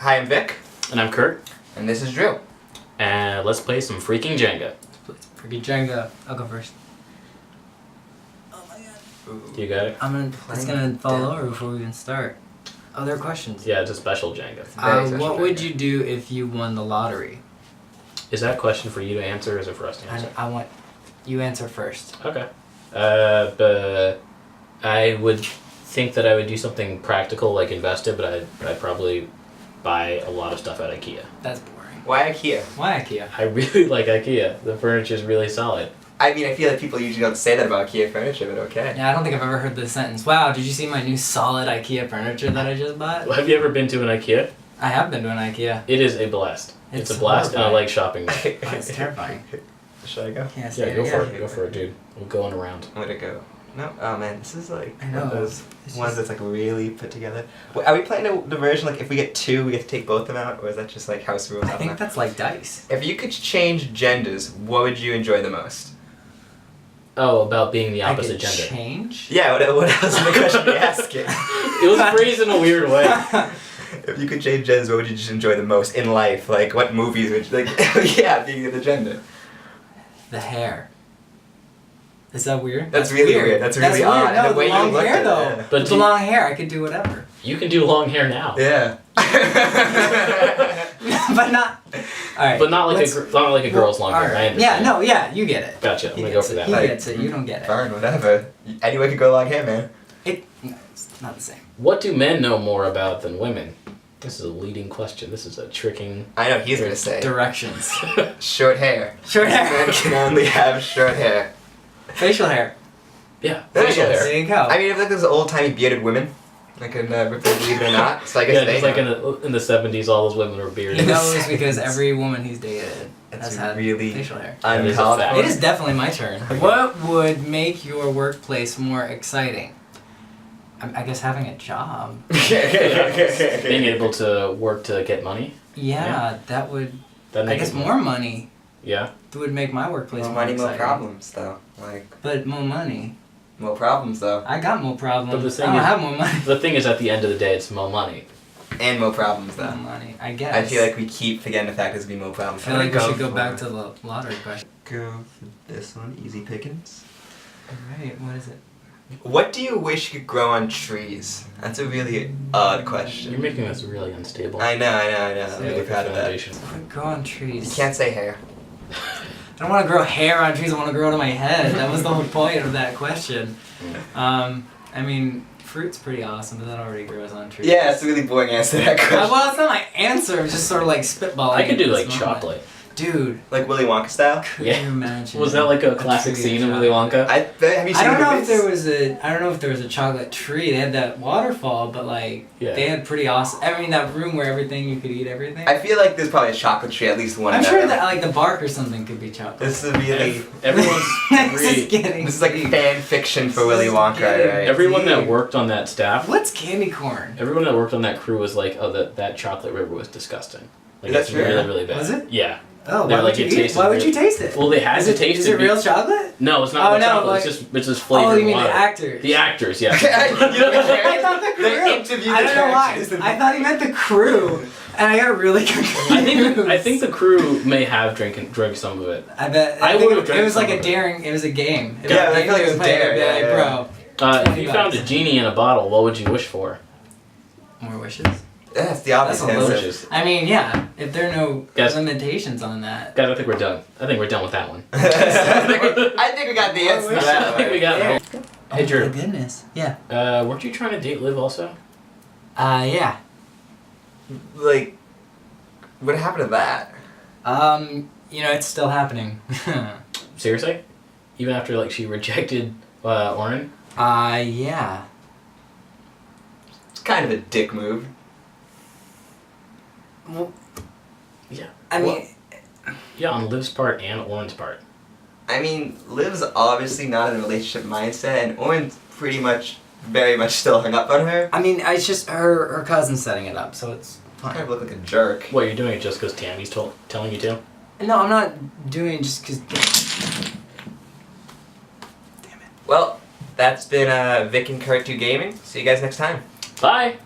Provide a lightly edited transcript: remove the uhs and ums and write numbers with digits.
Hi, I'm Vic. And I'm Curt. And this is Drew. And let's play some freaking Jenga. Freaking Jenga. I'll go first. Oh my god. You got it? It's gonna fall over before we even start. Oh, there are questions. Yeah, it's a special Jenga. What would you do if you won the lottery? Is that a question for you to answer, or is it for us to answer? I want you answer first. Okay. But I would think that I would do something practical, like invest it, but I'd probably buy a lot of stuff at IKEA. That's boring. Why IKEA? Why IKEA? I really like IKEA. The furniture's really solid. I mean, I feel like people usually don't say that about IKEA furniture, but okay. Yeah, I don't think I've ever heard this sentence. Wow, did you see my new solid IKEA furniture that I just bought? Have you ever been to an IKEA? I have been to an IKEA. It is a blast. It's a blast, and I like shopping there. It's terrifying. Should I go? Can't Yeah, say go it for again. it. Go for it, dude. We're going around. I'm gonna go. No? Oh man, this is like I one know. of those It's ones just- that's like really put together. Wait, are we playing the version like if we get two, we get to take both of them out, or is that just like house rules? I don't think know. that's like dice. If you could change genders, what would you enjoy the most? Oh, about being the opposite I could gender. change? Yeah, what else is the question you're asking? It was phrased in a weird way. If you could change genders, what would you just enjoy the most in life? Like, what movies would you, like, yeah, being the gender. The hair. Is that weird? That's really weird. That's really odd. Weird. No, The way the you long looked hair at it, though. yeah. But With the long hair, I could do whatever. You can do long hair now. Yeah. But not. All right. But not like not like a girl's long hair. all I right. understand. Yeah, no, yeah, you get it. Gotcha. I'm He gonna go gets for it. that. He Like, gets it. You don't get it. Fine, whatever. Anyone could go long hair, man. No, it's not the same. What do men know more about than women? This is a leading question. This is a tricking. I know, he's gonna say. Directions. Short hair. Short Men hair. can only have short hair. Facial hair. Yeah, There facial it is. hair. There you go. I mean, if like there's old-timey bearded women, I can believe it or not, so I guess Yeah, they just like know. in the 70s, all those women were He bearded. knows because every woman he's dated It's has had really facial hair. That is a uncalled fact. for. It is definitely my turn. What would make your workplace more exciting? I guess having a job. Being able to work to get money. Yeah, that would. That I make guess it more money Yeah. would make my workplace More more money, more exciting. problems, though. Like, But more money. more problems, though. I got more problems. But the thing I don't is- have more money. The thing is, at the end of the day, it's more money. And more problems, More though. money, I guess. I feel like we keep forgetting the fact there's gonna be more problems. I feel like we should go for- back to the lottery question. Go for this one, easy pickings. Alright, what is it? What do you wish you could grow on trees? That's a really odd question. You're making this really unstable. I know. I'm Yeah, really like a proud of that. foundation. What grow on trees? You can't say hair. I don't want to grow hair on trees. I want to grow it on my head. That was the whole point of that question. I mean, fruit's pretty awesome, but that already grows on trees. Yeah, it's a really boring answer to that question. Well, it's not my answer. I'm just sort of like spitballing. I could do at like this moment. chocolate. Dude, Like Willy Wonka style? could Yeah. you imagine? Was that like a classic tree scene of in Willy chocolate? Wonka? Have you seen I don't the know if movies? there was a chocolate tree. They had that waterfall, but like Yeah. they had pretty awesome. I mean, that room where everything you could eat everything. I feel like there's probably a chocolate tree, at least one. I'm in sure that that like the bark or something could be chocolate. This is really. Everyone's Just kidding. This is like fan fiction for Willy Wonka, right? everyone that worked on that staff. What's candy corn? Everyone that worked on that crew was like, oh, that chocolate river was disgusting. Like, Is that it's true? really, really bad. Was it? Yeah. Oh, They're why like, would you it eat it? tasted Why would you real- taste it? Well, they had to taste Is it. it real chocolate? No, it's not Oh, real no, chocolate. like- It's just flavored Oh, you mean water. the actors? The actors, yeah. I thought the crew. They interviewed I the don't know why. characters and- I thought he meant the crew, and I got really confused. I think the crew may have drank some of it. I bet. I think would've drank it was like some a of it. daring. It was a game. It Yeah, was I a feel like it was they would play, dare, they'd be yeah, like, yeah. bro, If you found a genie in a bottle, what would you wish for? more wishes. That's the opposite That's a answer. Wishes. I mean, yeah. If there are no Guys- limitations on that. Guys, I think we're done. I think we're done with that one. I think we got the answer to that I think we got it. Hey, Oh Drew. my goodness. Yeah. Weren't you trying to date Liv also? Yeah. Like, what happened to that? It's still happening. Seriously? Even after like she rejected Oren? Yeah. It's kind of a dick move. Well, Yeah. I mean, Yeah, on Liv's part and Oren's part. I mean, Liv's obviously not in a relationship mindset, and Oren's pretty much, very much still hung up on her. it's just her cousin's setting it up, so it's fine. Kind of look like a jerk. What, you're doing it just because Tammy's telling you to? No, I'm not doing it just because. Well, that's been Vic and Curt 2 Gaming. See you guys next time. Bye!